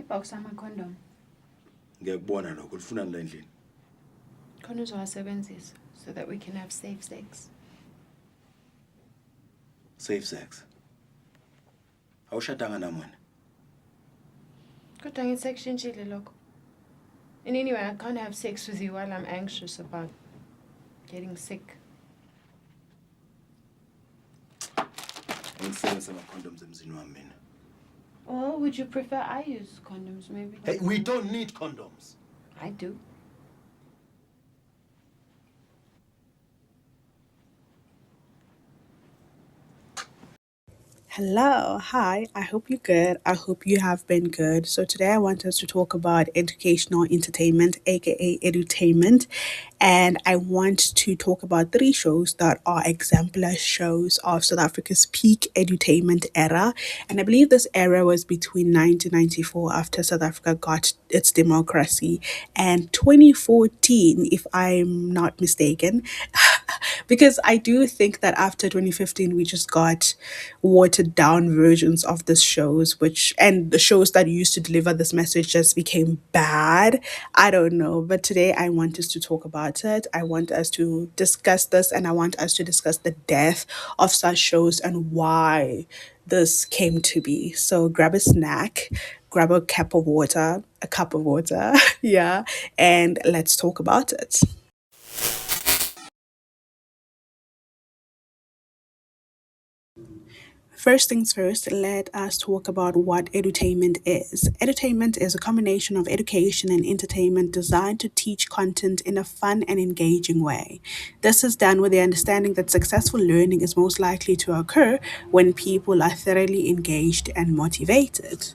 ibox ama-condom. Ngiyakubona lokho lifunani la endlini. Khona uzowasebenzisa so that we can have safe sex. Safe sex. Awushadanga namona. Kodwa ngisekushintshile lokho. And anyway, I can't have sex with you while I'm anxious about getting sick. Angisebenzisa ama-condoms emzini wami mina. Or would you prefer I use condoms maybe? Hey, we don't need condoms. I do. Hello, hi, I hope you're good. I hope you have been good. So, today I want us to talk about educational entertainment, aka edutainment, and I want to talk about three shows that are exemplar shows of South Africa's peak edutainment era. And I believe this era was between 1994, after South Africa got its democracy, and 2014, if I'm not mistaken. Because I do think that after 2015 we just got watered down versions of the shows, which and the shows that used to deliver this message just became bad. I don't know, but today I want us to talk about it. I want us to discuss this, and I want us to discuss the death of such shows and why this came to be. So grab a snack, grab a cup of water, yeah, and let's talk about it. First things first, let us talk about what edutainment is. Edutainment is a combination of education and entertainment designed to teach content in a fun and engaging way. This is done with the understanding that successful learning is most likely to occur when people are thoroughly engaged and motivated.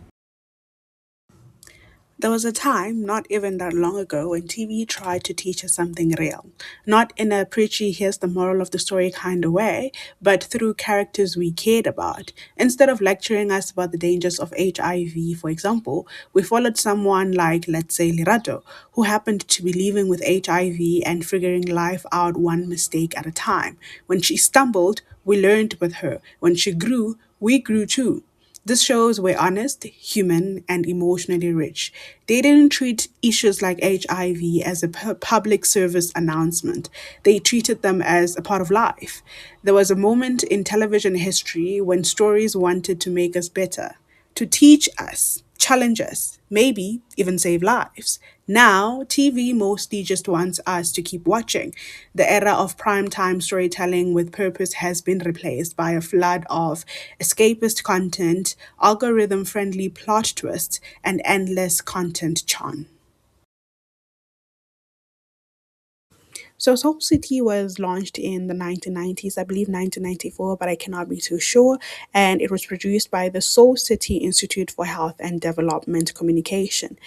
There was a time, not even that long ago, when TV tried to teach us something real. Not in a preachy, here's the moral of the story kind of way, but through characters we cared about. Instead of lecturing us about the dangers of HIV, for example, we followed someone like, let's say, Lirato, who happened to be living with HIV and figuring life out one mistake at a time. When she stumbled, we learned with her. When she grew, we grew too. These shows were honest, human, and emotionally rich. They didn't treat issues like HIV as a public service announcement. They treated them as a part of life. There was a moment in television history when stories wanted to make us better, to teach us, challenge us, maybe even save lives. Now, TV mostly just wants us to keep watching. The era of primetime storytelling with purpose has been replaced by a flood of escapist content, algorithm friendly plot twists, and endless content churn. So Soul City was launched in the 1990s, I believe 1994, but I cannot be too sure. And it was produced by the Soul City Institute for Health and Development Communication.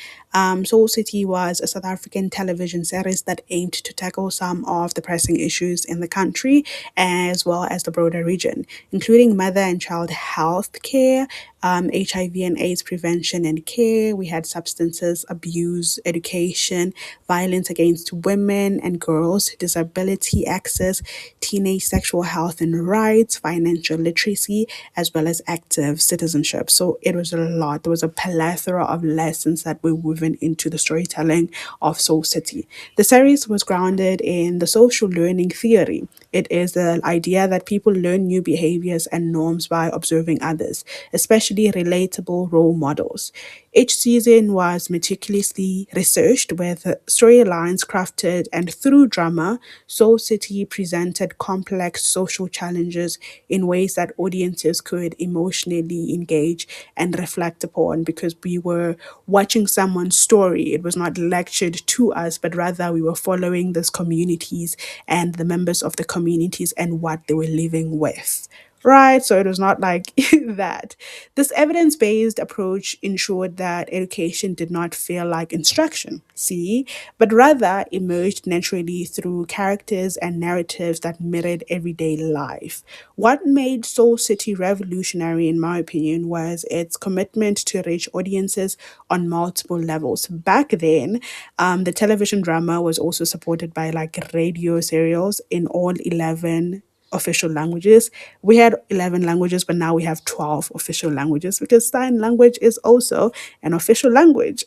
Soul City was a South African television series that aimed to tackle some of the pressing issues in the country as well as the broader region, including mother and child health care, HIV and AIDS prevention and care. We had substances abuse, education, violence against women and girls, disability access, teenage sexual health and rights, financial literacy, as well as active citizenship. So it was a lot. There was a plethora of lessons that were woven into the storytelling of Soul City. The series was grounded in the social learning theory. It is the idea that people learn new behaviors and norms by observing others, especially relatable role models. Each season was meticulously researched with storylines crafted, and through drama, Soul City presented complex social challenges in ways that audiences could emotionally engage and reflect upon, because we were watching someone's story. It was not lectured to us, but rather we were following these communities and the members of the communities and what they were living with. Right, so it was not like that. This evidence based approach ensured that education did not feel like instruction, see, but rather emerged naturally through characters and narratives that mirrored everyday life. What made Soul City revolutionary, in my opinion, was its commitment to reach audiences on multiple levels. Back then, the television drama was also supported by like radio serials in all 11 official languages. We had 11 languages, but now we have 12 official languages because sign language is also an official language.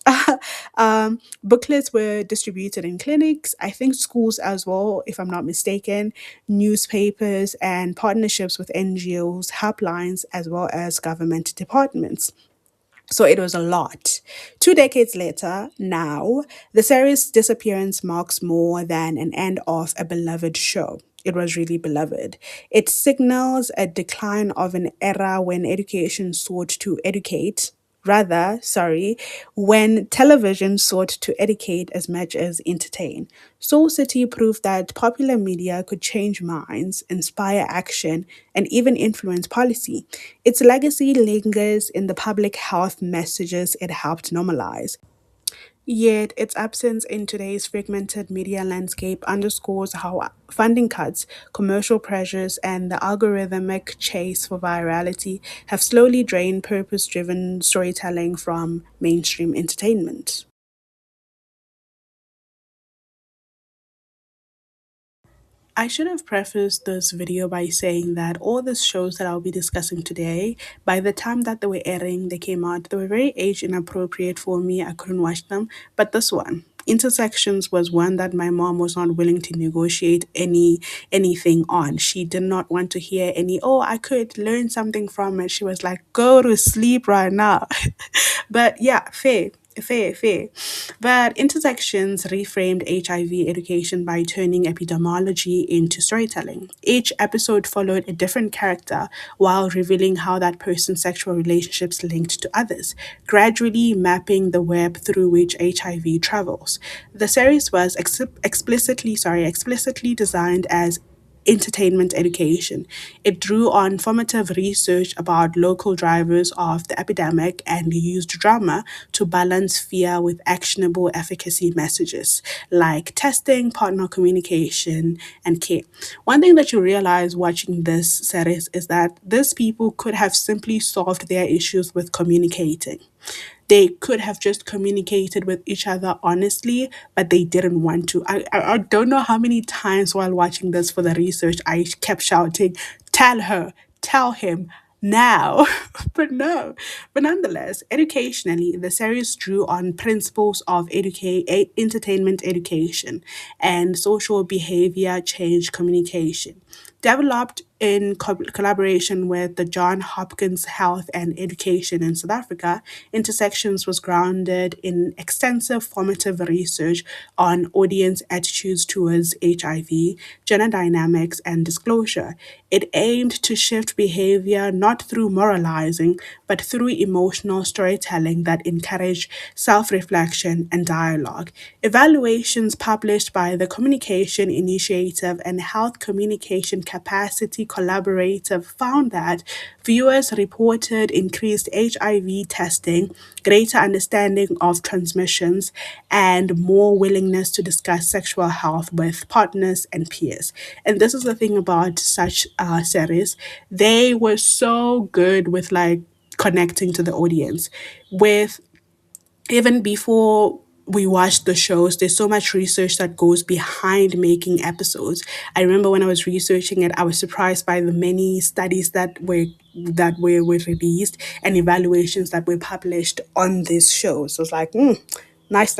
Booklets were distributed in clinics, I think schools as well, if I'm not mistaken, newspapers, and partnerships with NGOs, helplines, as well as government departments. So it was a lot. 2 decades later, now, the series' disappearance marks more than an end of a beloved show. It was really beloved. It signals a decline of an era when education sought to educate, rather, sorry, when television sought to educate as much as entertain. Soul City proved that popular media could change minds, inspire action, and even influence policy. Its legacy lingers in the public health messages it helped normalize. Yet, its absence in today's fragmented media landscape underscores how funding cuts, commercial pressures, and the algorithmic chase for virality have slowly drained purpose driven storytelling from mainstream entertainment. I should have prefaced this video by saying that all the shows that I'll be discussing today, by the time that they were airing, they came out, they were very age inappropriate for me. I couldn't watch them. But this one, Intersections, was one that my mom was not willing to negotiate anything on. She did not want to hear any, oh, I could learn something from it. She was like, go to sleep right now. But yeah, fair. But Intersections reframed HIV education by turning epidemiology into storytelling. Each episode followed a different character while revealing how that person's sexual relationships linked to others, gradually mapping the web through which HIV travels. The series was explicitly designed as entertainment education. It drew on formative research about local drivers of the epidemic and used drama to balance fear with actionable efficacy messages like testing, partner communication, and care. One thing that you realize watching this series is that these people could have simply solved their issues with communicating. They could have just communicated with each other honestly, but they didn't want to. I don't know how many times while watching this for the research I kept shouting, tell her, tell him, now. But no. But nonetheless, educationally, the series drew on principles of entertainment education and social behavior change communication. Developed in collaboration with the John Hopkins Health and Education in South Africa, Intersections was grounded in extensive formative research on audience attitudes towards HIV, gender dynamics, and disclosure. It aimed to shift behavior not through moralizing, but through emotional storytelling that encouraged self reflection and dialogue. Evaluations published by the Communication Initiative and Health Communication Capacity Collaborative found that viewers reported increased HIV testing, greater understanding of transmissions, and more willingness to discuss sexual health with partners and peers. And this is the thing about such series. They were so good with like connecting to the audience. With even before we watch the shows, there's so much research that goes behind making episodes. I remember when I was researching it, I was surprised by the many studies that were released and evaluations that were published on these shows. So it's like, nice.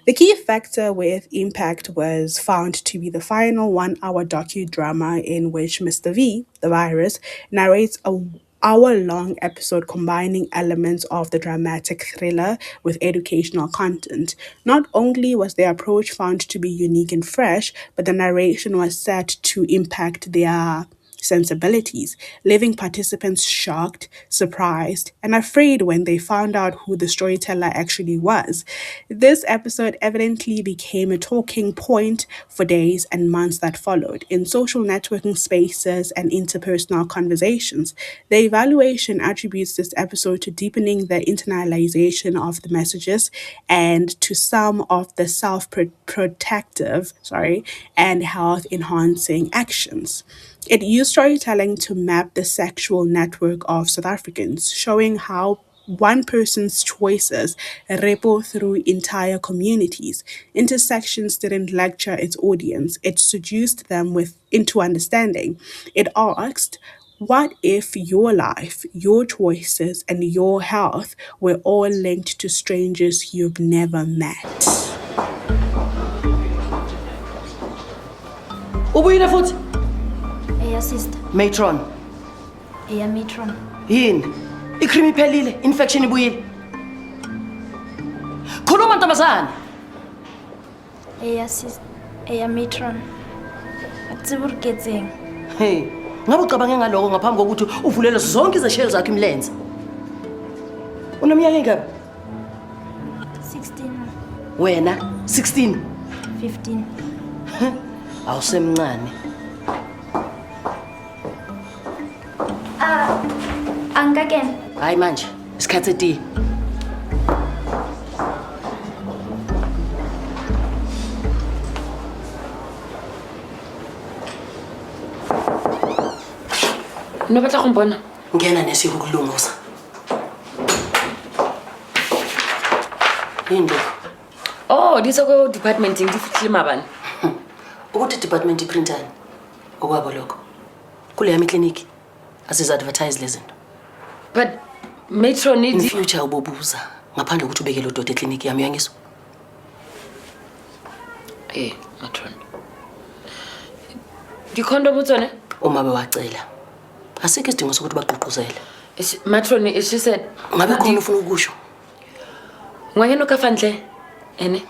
The key factor with impact was found to be the final 1 hour docudrama in which Mr. V, the virus, narrates a hour-long episode combining elements of the dramatic thriller with educational content. Not only was their approach found to be unique and fresh, but the narration was set to impact their sensibilities, leaving participants shocked, surprised, and afraid when they found out who the storyteller actually was. This episode evidently became a talking point for days and months that followed in social networking spaces and interpersonal conversations. The evaluation attributes this episode to deepening the internalization of the messages and to some of the self-protective, and health enhancing actions. It used storytelling to map the sexual network of South Africans, showing how one person's choices ripple through entire communities. Intersections didn't lecture its audience, it seduced them into understanding. It asked, what if your life, your choices, and your health were all linked to strangers you've never met? Ubuyile futhi? Eya sister, Matron. eya matron. Yini? Icrime iphelile, infection ibuyile. Khuluma ntombazana. Eya sister, eya matron. Akutsiba uriketseng. Hey, ngabe ucabange ngaloko ngaphambi kokuthi uvulele zonke izesheli zakho imlenze. Uneminyaka engaphi? 16, Wena 16. 15. Awusemncane. Angikaken. Hayi manje, isikhathi eti. No batla go mpona. Ngena nesiyo ukulunguza. Yini lokho? Oh, di sa go departmenting di fitlile mabane. Ukuthi department iprintani? Okwabo lokho. Kule yami clinic asiza advertise lezinto. But matron In need future ubobuza ngaphandle ukuthi ubeke lo dodo eclinic yami uyangizwa. matron. Di condom tsone? Uma bewacela. Asikho isidingo sokuthi bagqugquzele. Matron, she said, Ngabe khona ufuna ukusho? ngwanyana ka fantle ene.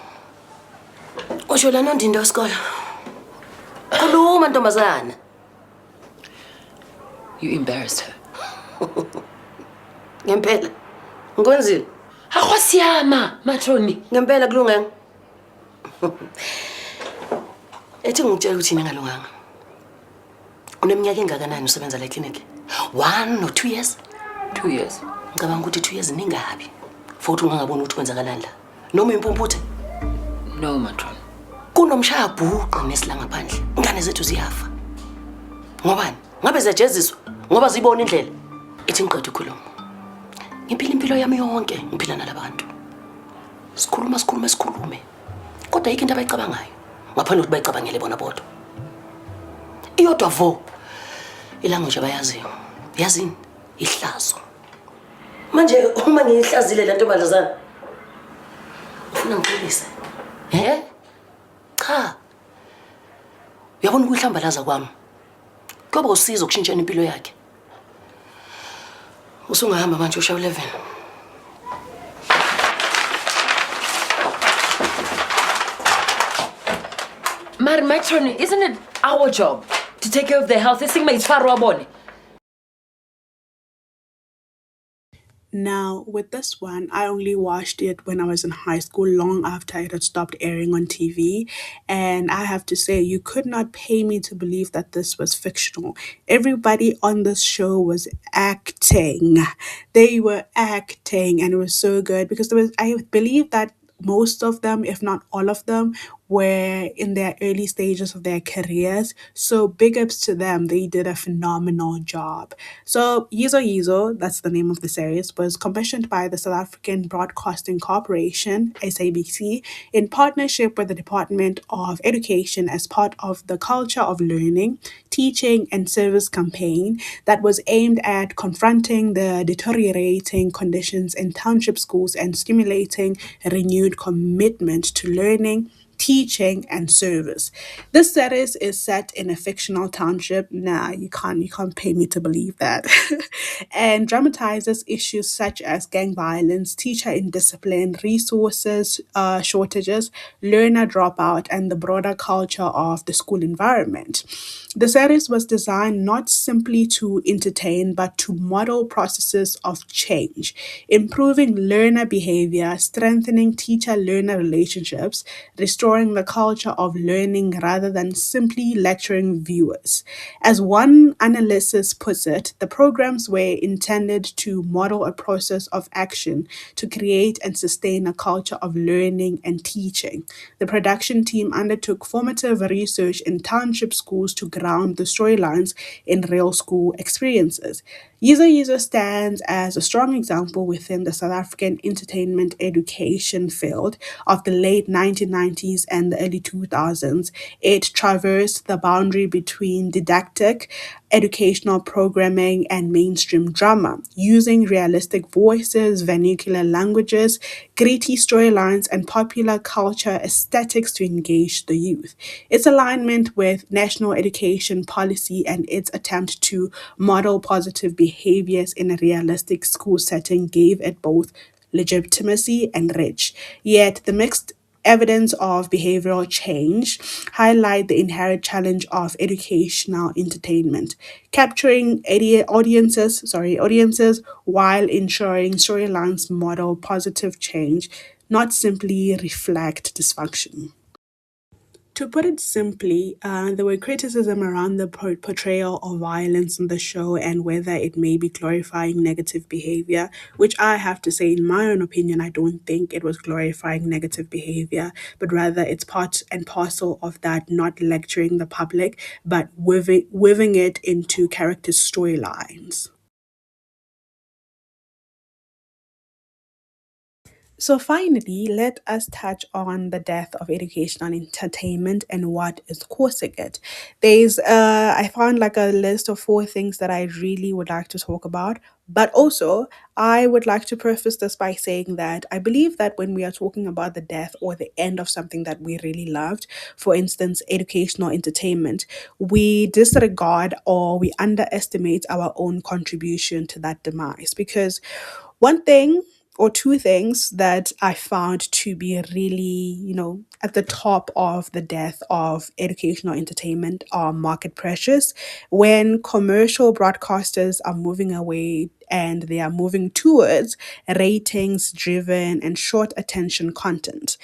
Usho la nondindo wesikole. Khuluma ntombazana. You embarrassed her. Ngempela. Ngikwenzile. Akwasiyama, matron. Ngempela kulunganga. Ethi ngitshela ukuthi yini ngalunganga. Uneminyaka engakanani usebenza la clinic? 1 or 2 years? 2 years. Ngicabanga ukuthi 2 years ningabi. Futhi ungangaboni ukuthi kwenzakalani la. Noma impumputhe. No, matron. Kunomshaya bhuqa nesilanga phandle. Ingane zethu ziyafa. Ngobani? Ngabe ziyajeziswa ngoba zibona indlela. Ethi ngiqeda ukukhuluma. Ngiphila impilo yami yonke ngiphila nalabantu. Sikhulume. Kodwa yike into abayicabangayo. Ngaphandle ukuthi bayicabangele bona bodwa. Iyodwa vo. Ilanguage abayaziyo. Yazini? Ihlazo. Manje uma ngiyihlazile lento madlazana. Ufuna ngixolise? Cha. Uyabona ukuhlambalaza kwami. Kuba usizo ukushintsha impilo yakhe. Usungahamba manje ushawa 11. Matron, isn't it our job to take care of their health? Ising maitshwaro a bone. Now, with this one, I only watched it when I was in high school, long after it had stopped airing on TV. And I have to say, you could not pay me to believe that this was fictional. Everybody on this show was acting. They were acting, and it was so good because I believe that most of them, if not all of them, were in their early stages of their careers. So big ups to them. They did a phenomenal job. So Yizo Yizo, that's the name of the series, was commissioned by the South African Broadcasting Corporation, SABC, in partnership with the Department of Education as part of the Culture of Learning, Teaching and Service campaign that was aimed at confronting the deteriorating conditions in township schools and stimulating renewed commitment to learning, teaching, and service. This series is set in a fictional township. Nah, you can't pay me to believe that. And dramatizes issues such as gang violence, teacher indiscipline, resources shortages, learner dropout, and the broader culture of the school environment. The series was designed not simply to entertain, but to model processes of change, improving learner behavior, strengthening teacher-learner relationships, restoring the culture of learning rather than simply lecturing viewers. As one analysis puts it, the programs were intended to model a process of action to create and sustain a culture of learning and teaching. The production team undertook formative research in township schools to ground the storylines in real school experiences. Yizo Yizo stands as a strong example within the South African entertainment education field of the late 1990s and the early 2000s. It traversed the boundary between didactic, educational programming, and mainstream drama, using realistic voices, vernacular languages, gritty storylines, and popular culture aesthetics to engage the youth. Its alignment with national education policy and its attempt to model positive behaviors in a realistic school setting gave it both legitimacy and reach. Yet the mixed evidence of behavioral change highlight the inherent challenge of educational entertainment, capturing audiences while ensuring storylines model positive change, not simply reflect dysfunction. To put it simply, there were criticism around the portrayal of violence in the show and whether it may be glorifying negative behavior, which I have to say, in my own opinion, I don't think it was glorifying negative behavior, but rather it's part and parcel of that not lecturing the public, but weaving it into character storylines. So, finally, let us touch on the death of educational entertainment and what is causing it. I found like a list of four things that I really would like to talk about. But also, I would like to preface this by saying that I believe that when we are talking about the death or the end of something that we really loved, for instance, educational entertainment, we disregard or we underestimate our own contribution to that demise. Because one thing or two things that I found to be really, at the top of the death of educational entertainment are market pressures. When commercial broadcasters are moving away and they are moving towards ratings driven and short attention content,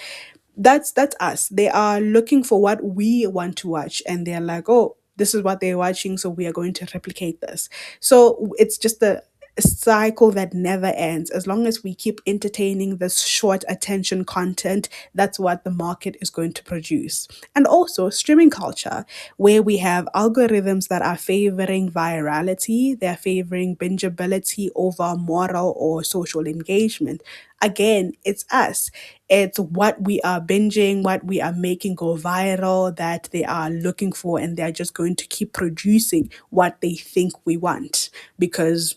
that's us. They are looking for what we want to watch and they're like, oh, this is what they're watching, so we are going to replicate this. So it's just a cycle that never ends. As long as we keep entertaining this short attention content, that's what the market is going to produce. And also streaming culture, where we have algorithms that are favoring virality, they're favoring bingeability over moral or social engagement. Again, it's us. It's what we are binging, what we are making go viral that they are looking for, and they're just going to keep producing what they think we want. Because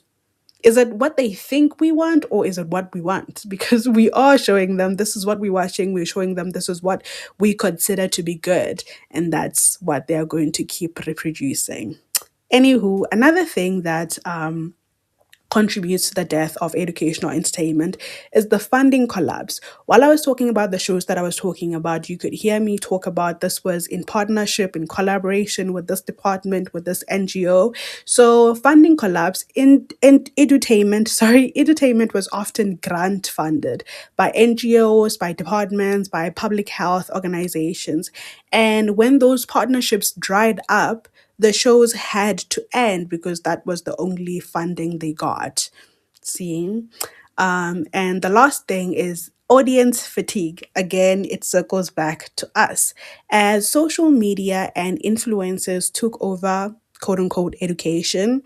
is it what they think we want or is it what we want? Because we are showing them this is what we're watching, we're showing them this is what we consider to be good, and that's what they're going to keep reproducing. Anywho, another thing that contributes to the death of educational entertainment is the funding collapse. While I was talking about the shows that I was talking about, you could hear me talk about this was in partnership, in collaboration with this department, with this NGO. So funding collapse in edutainment, edutainment was often grant funded by NGOs, by departments, by public health organizations. And when those partnerships dried up, the shows had to end because that was the only funding they got. Seeing. And the last thing is audience fatigue. Again, it circles back to us. As social media and influencers took over quote unquote education,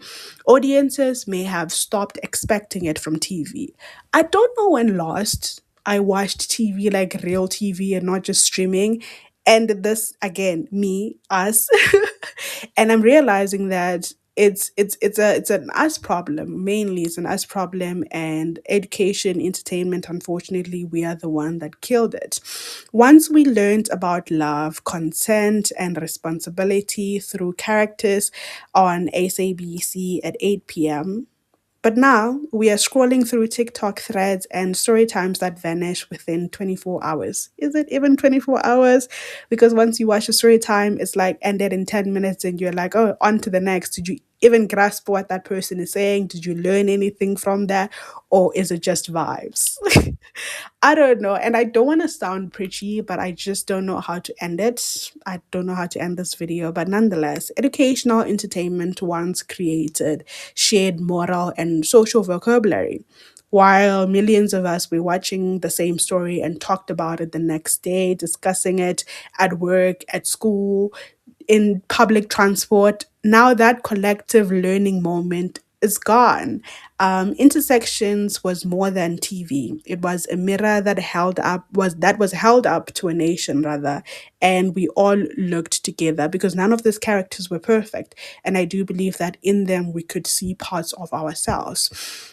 audiences may have stopped expecting it from TV. I don't know when last I watched TV like real TV and not just streaming. And this again, me, us, and I'm realizing that it's an us problem. Mainly it's an us problem, and education entertainment, unfortunately, we are the one that killed it. Once we learned about love, consent, and responsibility through characters on SABC at 8 p.m., but now we are scrolling through TikTok threads and story times that vanish within 24 hours. Is it even 24 hours? Because once you watch a story time, it's like ended in 10 minutes and you're like, oh, on to the next. Did you even grasp what that person is saying? Did you learn anything from that? Or is it just vibes? I don't know. And I don't want to sound preachy, but I just don't know how to end it. I don't know how to end this video. But nonetheless, educational entertainment once created shared moral and social vocabulary. While millions of us were watching the same story and talked about it the next day, discussing it at work, at school, in public transport, now that collective learning moment is gone. Intersections was more than TV. It was a mirror that was held up to a nation rather, and we all looked together because none of these characters were perfect, and I do believe that in them we could see parts of ourselves.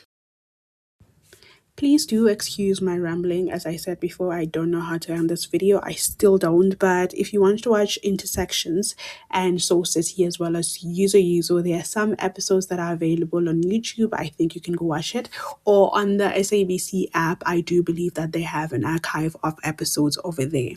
Please do excuse my rambling. As I said before, I don't know how to end this video. I still don't. But if you want to watch Intersections and Soul City as well as Yizo Yizo, there are some episodes that are available on YouTube. I think you can go watch it. Or on the SABC app, I do believe that they have an archive of episodes over there.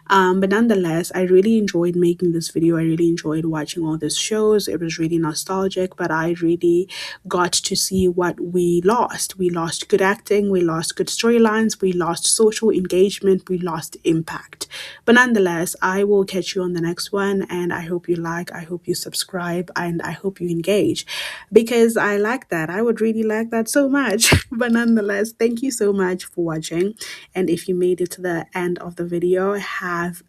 But nonetheless, I really enjoyed making this video. I really enjoyed watching all these shows. It was really nostalgic, but I really got to see what we lost. We lost good acting, we lost good storylines, we lost social engagement, we lost impact. But nonetheless, I will catch you on the next one, and I hope you like, I hope you subscribe, and I hope you engage, because I like that. I would really like that so much. But nonetheless, thank you so much for watching, and if you made it to the end of the video, have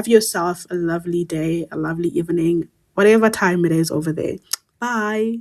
yourself a lovely day, a lovely evening, whatever time it is over there. Bye.